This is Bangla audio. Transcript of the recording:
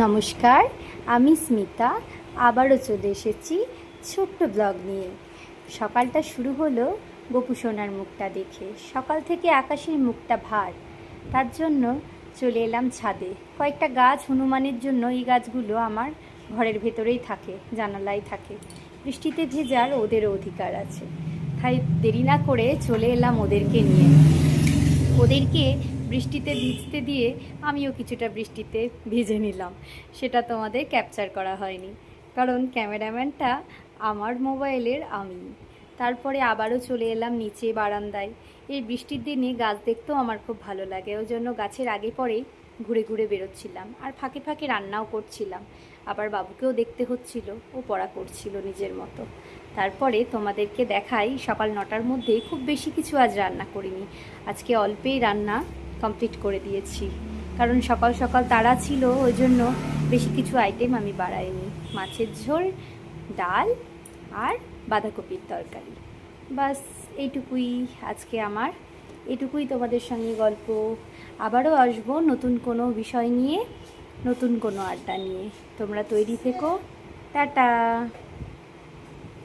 নমস্কার, আমি স্মিতা আবারও চলে এসেছি ছোট্ট ব্লগ নিয়ে। সকালটা শুরু হলো গোপু সোনার মুখটা দেখে। সকাল থেকে আকাশের মুখটা ভার, তার জন্য চলে এলাম ছাদে। কয়েকটা গাছ হনুমানের জন্য, এই গাছগুলো আমার ঘরের ভেতরেই থাকে, জানালায় থাকে। বৃষ্টিতে ভেজার ওদেরও অধিকার আছে, তাই দেরি না করে চলে এলাম ওদেরকে নিয়ে। ওদেরকে বৃষ্টিতে ভিজতে দিয়ে আমিও কিছুটা বৃষ্টিতে ভিজে নিলাম। সেটা তোমাদের ক্যাপচার করা হয়নি, কারণ ক্যামেরাম্যানটা আমার মোবাইলের আমি। তারপরে আবারও চলে এলাম নিচে বারান্দায়। এই বৃষ্টির দিনে গাছ দেখতেও আমার খুব ভালো লাগে, ওই জন্য গাছের আগে পরেই ঘুরে ঘুরে বেরোচ্ছিলাম, আর ফাঁকে ফাঁকে রান্নাও করছিলাম। আবার বাবুকেও দেখতে হচ্ছিল, ও পড়া করছিল নিজের মতো। তারপরে তোমাদেরকে দেখাই, সকাল 9টার মধ্যে খুব বেশি কিছু আজ রান্না করিনি। আজকে অল্পেই রান্না কমপ্লিট করে দিয়েছি, কারণ সকাল সকাল তাড়া ছিল, ওই জন্য বেশি কিছু আইটেম আমি বাড়াইনি। মাছের ঝোল, ডাল আর বাঁধাকপির তরকারি, বাস এইটুকুই আজকে আমার। এটুকুই তোমাদের সঙ্গে গল্প। আবারও আসবো নতুন কোনো বিষয় নিয়ে, নতুন কোনো আড্ডা নিয়ে। তোমরা তৈরি থেকো। টাটা।